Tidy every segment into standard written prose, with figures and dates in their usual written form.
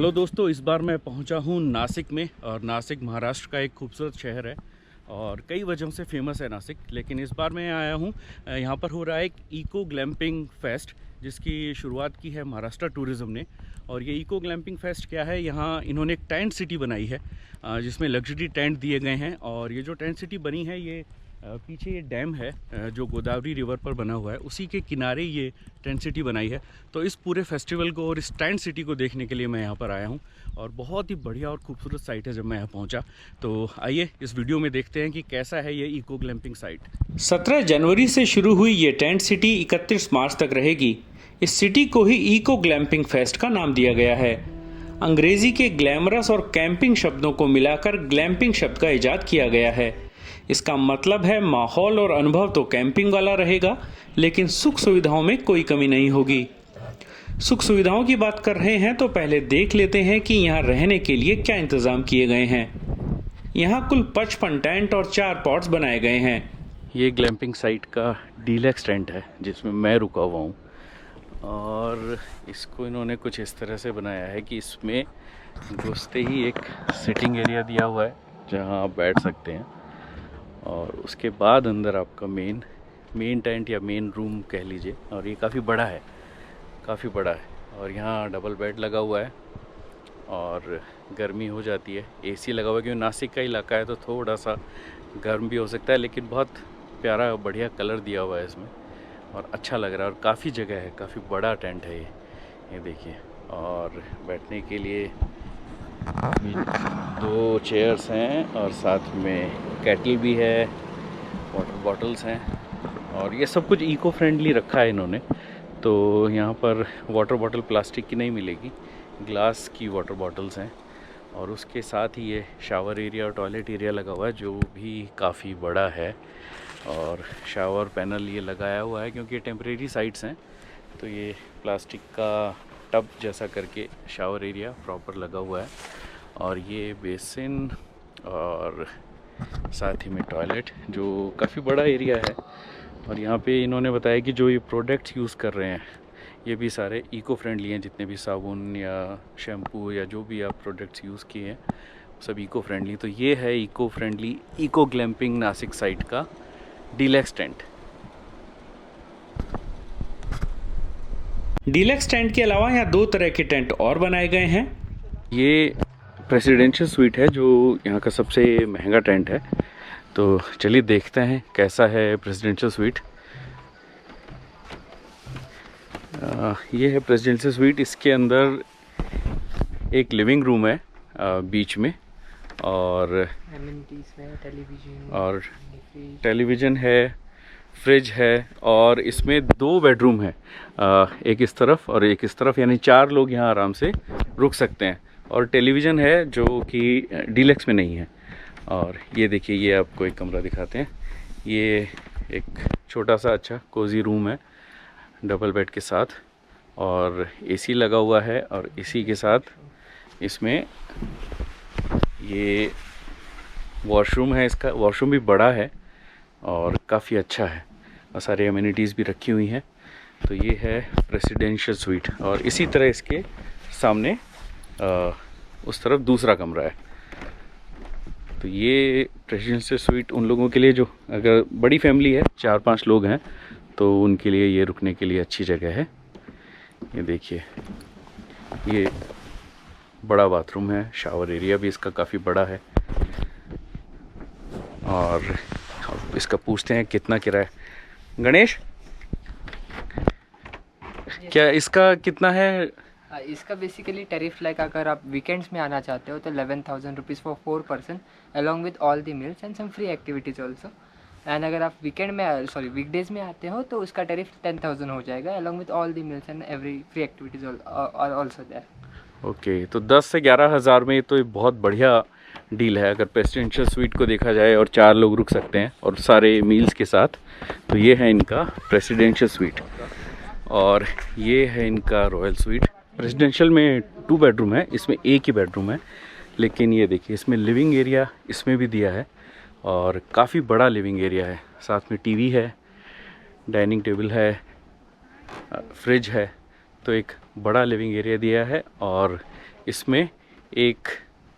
Hello दोस्तों, इस बार मैं पहुंचा हूं नासिक में। और नासिक महाराष्ट्र का एक खूबसूरत शहर है और कई वजहों से फेमस है नासिक। लेकिन इस बार मैं आया हूं, यहां पर हो रहा है एक इको ग्लैम्पिंग फेस्ट, जिसकी शुरुआत की है महाराष्ट्र टूरिज़्म ने। और ये इको ग्लैम्पिंग फेस्ट क्या है, यहाँ इन्होंने एक टेंट सिटी बनाई है जिसमें लग्जरी टेंट दिए गए हैं। और ये जो टेंट सिटी बनी है, ये पीछे ये डैम है जो गोदावरी रिवर पर बना हुआ है, उसी के किनारे ये टेंट सिटी बनाई है। तो इस पूरे फेस्टिवल को और इस टेंट सिटी को देखने के लिए मैं यहाँ पर आया हूँ और बहुत ही बढ़िया और खूबसूरत साइट है। जब मैं यहाँ पहुँचा तो आइए इस वीडियो में देखते हैं कि कैसा है ये इको ग्लैम्पिंग साइट। 17 जनवरी से शुरू हुई ये टेंट सिटी 31 मार्च तक रहेगी। इस सिटी को ही इको ग्लैम्पिंग फेस्ट का नाम दिया गया है। अंग्रेजी के ग्लैमरस और कैंपिंग शब्दों को मिलाकर ग्लैम्पिंग शब्द का इजाद किया गया है। इसका मतलब है माहौल और अनुभव तो कैंपिंग वाला रहेगा, लेकिन सुख सुविधाओं में कोई कमी नहीं होगी। सुख सुविधाओं की बात कर रहे हैं तो पहले देख लेते हैं कि यहाँ रहने के लिए क्या इंतजाम किए गए हैं। यहाँ कुल 55 टेंट और 4 पॉट्स बनाए गए हैं। ये ग्लैम्पिंग साइट का डीलक्स टेंट है जिसमें मैं रुका हुआ हूँ। और इसको इन्होंने कुछ इस तरह से बनाया है कि इसमें घुसते ही एक सिटिंग एरिया दिया हुआ है जहाँ आप बैठ सकते हैं। और उसके बाद अंदर आपका मेन टेंट या मेन रूम कह लीजिए। और ये काफ़ी बड़ा है और यहाँ डबल बेड लगा हुआ है और गर्मी हो जाती है। एसी लगा हुआ है क्योंकि नासिक का इलाका है तो थोड़ा सा गर्म भी हो सकता है, लेकिन बहुत प्यारा बढ़िया कलर दिया हुआ है इसमें और अच्छा लग रहा है। और काफ़ी जगह है, काफ़ी बड़ा टेंट है ये देखिए। और बैठने के लिए 2 चेयर्स हैं और साथ में केटल भी है, वाटर बॉटल्स हैं। और ये सब कुछ इको फ्रेंडली रखा है इन्होंने। तो यहाँ पर वाटर बॉटल प्लास्टिक की नहीं मिलेगी, ग्लास की वाटर बॉटल्स हैं। और उसके साथ ही ये शावर एरिया और टॉयलेट एरिया लगा हुआ है जो भी काफ़ी बड़ा है। और शावर पैनल ये लगाया हुआ है क्योंकि ये टेम्परेरी साइट्स हैं, तो ये प्लास्टिक का टब जैसा करके शावर एरिया प्रॉपर लगा हुआ है। और ये बेसिन और साथ ही में टॉयलेट जो काफ़ी बड़ा एरिया है। और यहाँ पे इन्होंने बताया कि जो ये प्रोडक्ट्स यूज़ कर रहे हैं ये भी सारे इको फ्रेंडली हैं। जितने भी साबुन या शैम्पू या जो भी आप प्रोडक्ट्स यूज़ किए हैं सब इको फ्रेंडली। तो ये है eco friendly eco glamping Nashik site का डीलक्स टेंट। डीलक्स टेंट के अलावा यहाँ 2 तरह के टेंट और बनाए गए हैं। ये प्रेसिडेंशियल स्वीट है जो यहाँ का सबसे महंगा टेंट है। तो चलिए देखते हैं कैसा है प्रेसिडेंशियल स्वीट। ये है प्रेसिडेंशियल स्वीट। इसके अंदर एक लिविंग रूम है बीच में और टेलीविज़न है, फ्रिज है। और इसमें 2 बेडरूम है, एक इस तरफ और एक इस तरफ, यानी 4 लोग यहाँ आराम से रुक सकते हैं। और टेलीविज़न है जो कि डीलक्स में नहीं है। और ये देखिए, ये आपको एक कमरा दिखाते हैं। ये एक छोटा सा अच्छा कोजी रूम है डबल बेड के साथ और एसी लगा हुआ है। और इसी के साथ इसमें ये वॉशरूम है। इसका वॉशरूम भी बड़ा है और काफ़ी अच्छा है और सारी एमिनिटीज़ भी रखी हुई हैं। तो ये है प्रेसिडेंशियल स्वीट। और इसी तरह इसके सामने उस तरफ दूसरा कमरा है। तो ये प्रेसिडेंशियल स्वीट उन लोगों के लिए जो अगर बड़ी फैमिली है, 4-5 लोग हैं, तो उनके लिए ये रुकने के लिए अच्छी जगह है। ये देखिए, ये बड़ा बाथरूम है, शावर एरिया भी इसका काफ़ी बड़ा है। और इसका पूछते हैं कितना किराया। गणेश, क्या इसका कितना है? इसका बेसिकली टैरिफ लाइक अगर आप वीकेंड्स में आना चाहते हो तो 11,000 rupees for 4 person along with all the meals and some free activities also. And अगर आप वीकडेज में आते हो तो उसका टैरिफ 10,000 हो जाएगा along with all the meals and every free activities also there. Okay, तो 10 से 11 हज़ार में तो बहुत बढ़िया डील है अगर प्रेसिडेंशियल स्वीट को देखा जाए और 4 लोग रुक सकते हैं और सारे मील्स के साथ। तो ये है इनका प्रेसिडेंशियल स्वीट और ये है इनका रॉयल स्वीट। प्रेसिडेंशियल में 2 बेडरूम है, इसमें एक ही बेडरूम है। लेकिन ये देखिए, इसमें लिविंग एरिया इसमें भी दिया है और काफ़ी बड़ा लिविंग एरिया है। साथ में टीवी है, डाइनिंग टेबल है, फ्रिज है। तो एक बड़ा लिविंग एरिया दिया है और इसमें एक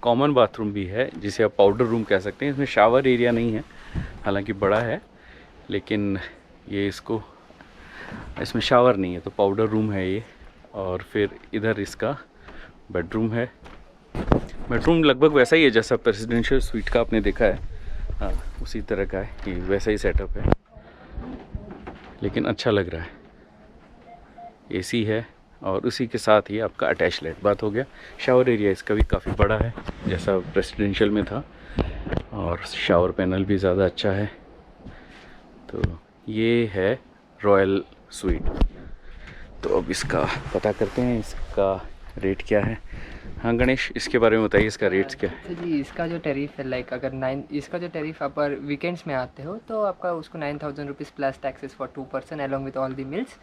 कॉमन बाथरूम भी है जिसे आप पाउडर रूम कह सकते हैं। इसमें शावर एरिया नहीं है, हालांकि बड़ा है, लेकिन ये इसमें शावर नहीं है, तो पाउडर रूम है ये। और फिर इधर इसका बेडरूम है। बेडरूम लगभग वैसा ही है जैसा प्रेसिडेंशियल स्वीट का आपने देखा है, हाँ उसी तरह का है, ये वैसा ही सेटअप है, लेकिन अच्छा लग रहा है। एसी है और उसी के साथ ही आपका अटैच बाथ हो गया। शावर एरिया इसका भी काफ़ी बड़ा है जैसा प्रेसिडेंशियल में था, और शावर पैनल भी ज़्यादा अच्छा है। तो ये है रॉयल स्वीट। तो अब इसका पता करते हैं, इसका रेट क्या है। हाँ गणेश, इसके बारे में बताइए, इसका रेट्स क्या है। जी, इसका जो टैरिफ है लाइक अगर इसका जो टैरिफ आप वीकेंड्स में आते हो तो आपका उसको 9,000 rupees plus taxes for 2 person along with all the meals.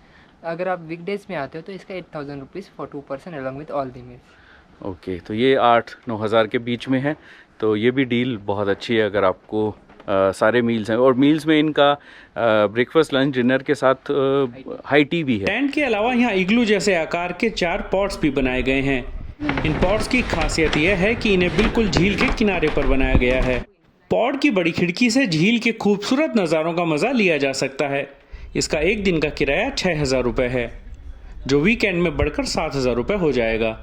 अगर आप वीकडेज में आते हो तो इसका 8,000 rupees for 2 person along with all the meals. Okay, तो ये 8-9 हज़ार के बीच में है। तो ये भी डील बहुत अच्छी है अगर आपको सारे मील्स हैं, और मील्स में इनका ब्रेकफास्ट लंच डिनर के साथ हाई टी भी है। टेंट के अलावा यहाँ इग्लू जैसे आकार के 4 पॉट्स भी बनाए गए हैं। इन पॉट्स की खासियत यह है कि इन्हें बिल्कुल झील के किनारे पर बनाया गया है। पॉट की बड़ी खिड़की से झील के खूबसूरत नज़ारों का मज़ा लिया जा सकता है। इसका एक दिन का किराया 6,000 रुपये है, जो वीकेंड में बढ़कर 7,000 रुपये हो जाएगा।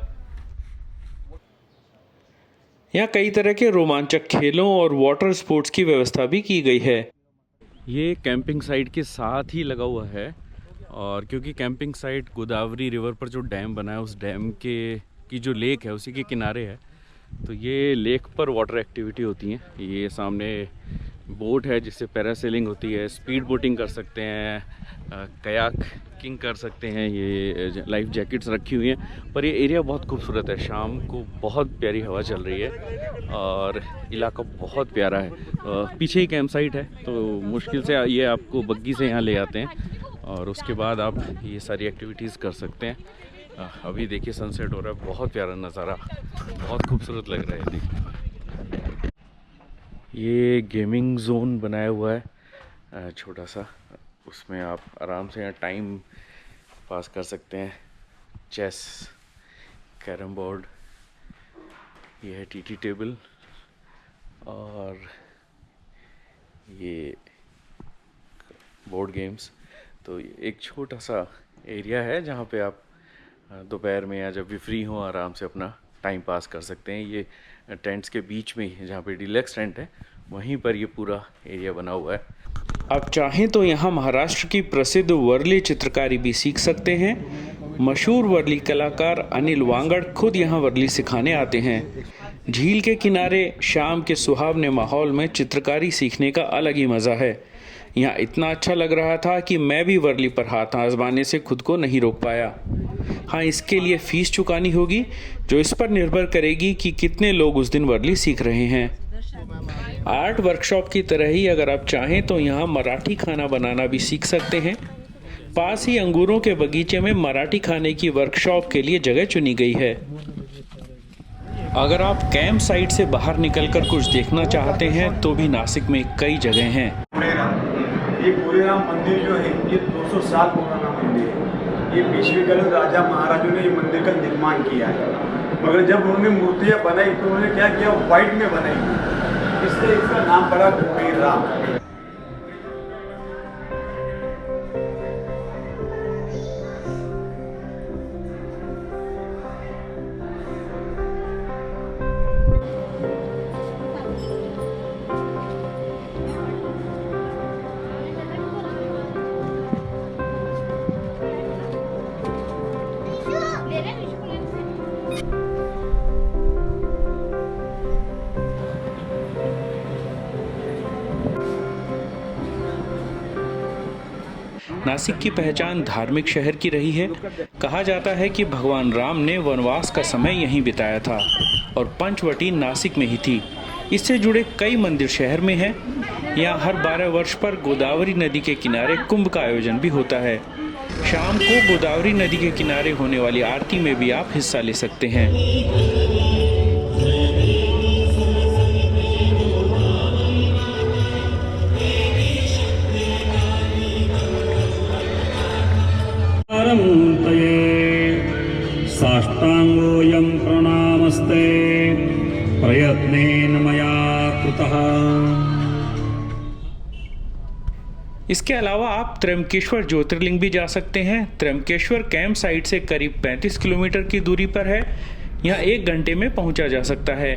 यहाँ कई तरह के रोमांचक खेलों और वाटर स्पोर्ट्स की व्यवस्था भी की गई है। ये कैंपिंग साइट के साथ ही लगा हुआ है, और क्योंकि कैंपिंग साइट गोदावरी रिवर पर जो डैम बना है, उस डैम की जो लेक है उसी के किनारे है, तो ये लेक पर वाटर एक्टिविटी होती हैं। ये सामने बोट है जिससे पैरासेलिंग होती है, स्पीड बोटिंग कर सकते हैं, कयाकिंग कर सकते हैं, ये लाइफ जैकेट्स रखी हुई हैं। पर ये एरिया बहुत खूबसूरत है, शाम को बहुत प्यारी हवा चल रही है और इलाका बहुत प्यारा है। पीछे ही कैंप साइट है, तो मुश्किल से ये आपको बग्गी से यहाँ ले आते हैं और उसके बाद आप ये सारी एक्टिविटीज़ कर सकते हैं। अभी देखिए सनसेट हो रहा है, बहुत प्यारा नज़ारा, बहुत खूबसूरत लग रहा है देखने में। ये गेमिंग जोन बनाया हुआ है छोटा सा, उसमें आप आराम से यहाँ टाइम पास कर सकते हैं। चेस, कैरम बोर्ड, ये है टीटी टेबल, और ये बोर्ड गेम्स। तो एक छोटा सा एरिया है जहाँ पे आप दोपहर में या जब भी फ्री हो आराम से अपना टाइम पास कर सकते हैं। ये टेंट्स के बीच में ही, जहाँ पे डिलक्स टेंट है, वहीं पर ये पूरा एरिया बना हुआ है। आप चाहें तो यहाँ महाराष्ट्र की प्रसिद्ध वर्ली चित्रकारी भी सीख सकते हैं। मशहूर वर्ली कलाकार अनिल वांगड़ खुद यहाँ वर्ली सिखाने आते हैं। झील के किनारे शाम के सुहावने माहौल में चित्रकारी सीखने का अलग ही मज़ा है। यहाँ इतना अच्छा लग रहा था कि मैं भी वर्ली पर हाथ आजमाने से खुद को नहीं रोक पाया। हाँ, इसके लिए फ़ीस चुकानी होगी, जो इस पर निर्भर करेगी कि कितने लोग उस दिन वर्ली सीख रहे हैं। आर्ट वर्कशॉप की तरह ही अगर आप चाहें तो यहाँ मराठी खाना बनाना भी सीख सकते हैं। पास ही अंगूरों के बगीचे में मराठी खाने की वर्कशॉप के लिए जगह चुनी गई है। अगर आप कैंप साइट से बाहर निकलकर कुछ देखना चाहते हैं तो भी नासिक में कई जगह हैं। ये कोरेराम मंदिर जो है ये 200 साल पुराना मंदिर है। ये पेशवेगढ़ राजा महाराजों ने ये मंदिर का निर्माण किया है, मगर जब उन्होंने मूर्तियाँ बनाई तो उन्होंने क्या किया, वाइट में बनाई, इसलिए इसका नाम पड़ा कोरेराम। नासिक की पहचान धार्मिक शहर की रही है। कहा जाता है कि भगवान राम ने वनवास का समय यहीं बिताया था और पंचवटी नासिक में ही थी। इससे जुड़े कई मंदिर शहर में हैं। यहाँ हर 12 वर्ष पर गोदावरी नदी के किनारे कुंभ का आयोजन भी होता है। शाम को गोदावरी नदी के किनारे होने वाली आरती में भी आप हिस्सा ले सकते हैं। साष्टांगोऽयं प्रणामः। इसके अलावा आप त्र्यंबकेश्वर ज्योतिर्लिंग भी जा सकते हैं। त्र्यंबकेश्वर कैंप साइट से करीब 35 किलोमीटर की दूरी पर है। यहाँ 1 घंटे में पहुँचा जा सकता है।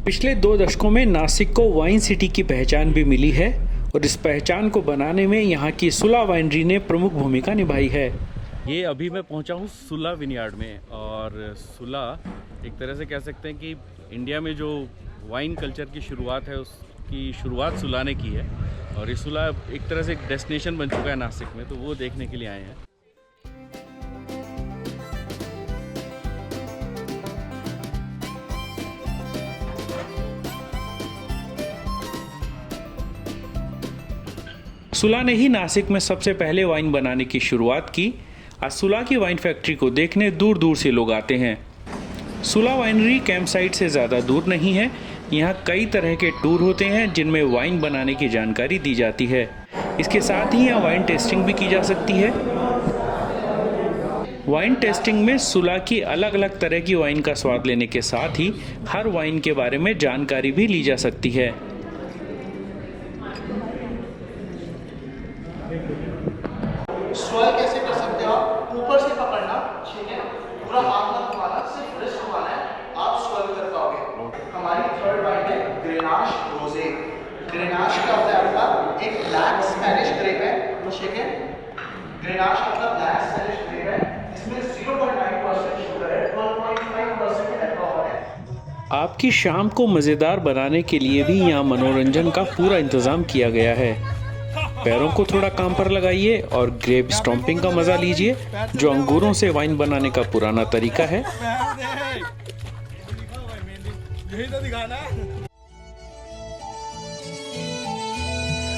पिछले 2 दशकों में नासिक को वाइन सिटी की पहचान भी मिली है और इस पहचान को बनाने में यहाँ की सुला वाइनरी ने प्रमुख भूमिका निभाई है। ये अभी मैं पहुंचा हूँ सुला विनयार्ड में, और सुला एक तरह से कह सकते हैं कि इंडिया में जो वाइन कल्चर की शुरुआत है उसकी शुरुआत सुला ने की है, और ये सुला एक तरह से एक डेस्टिनेशन बन चुका है नासिक में, तो वो देखने के लिए आए हैं। सुला ने ही नासिक में सबसे पहले वाइन बनाने की शुरुआत की। आज सुला की वाइन फैक्ट्री को देखने दूर दूर से लोग आते हैं। सुला वाइनरी कैंप साइट से ज़्यादा दूर नहीं है। यहाँ कई तरह के टूर होते हैं जिनमें वाइन बनाने की जानकारी दी जाती है। इसके साथ ही यहाँ वाइन टेस्टिंग भी की जा सकती है। वाइन टेस्टिंग में सुला की अलग अलग तरह की वाइन का स्वाद लेने के साथ ही हर वाइन के बारे में जानकारी भी ली जा सकती है। स्वेल कैसे कर सकते हो आप? ऊपर से पकड़ना, ठीक है, पूरा हाथ मत घुमाना, सिर्फ रिस्ट घुमाना है, आप स्वेल कर पाओगे। हमारी थर्ड वाइन है ग्रेनाश रोजे। ग्रेनाश क्या होता है आपका? एक ब्लैक स्पेनिश ग्रेप है, ठीक है। ग्रेनाश आपका ब्लैक स्पेनिश ग्रेप है, इसमें 0.9% शुगर है, 12.5% अल्कोहल है। आपकी शाम को मज़ेदार बनाने के लिए भी यहाँ मनोरंजन का पूरा इंतज़ाम किया गया है। पैरों को थोड़ा काम पर लगाइए और ग्रेप स्टॉम्पिंग का मजा लीजिए, जो अंगूरों से वाइन बनाने का पुराना तरीका है।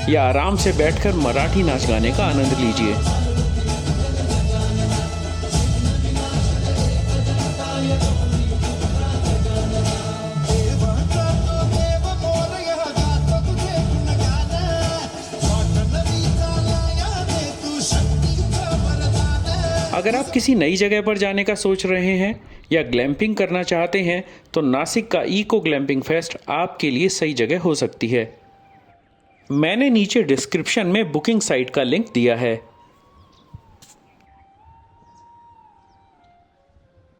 या आराम से बैठकर मराठी नाच गाने का आनंद लीजिए। अगर आप किसी नई जगह पर जाने का सोच रहे हैं या ग्लैम्पिंग करना चाहते हैं तो नासिक का इको ग्लैम्पिंग फेस्ट आपके लिए सही जगह हो सकती है। मैंने नीचे डिस्क्रिप्शन में बुकिंग साइट का लिंक दिया है।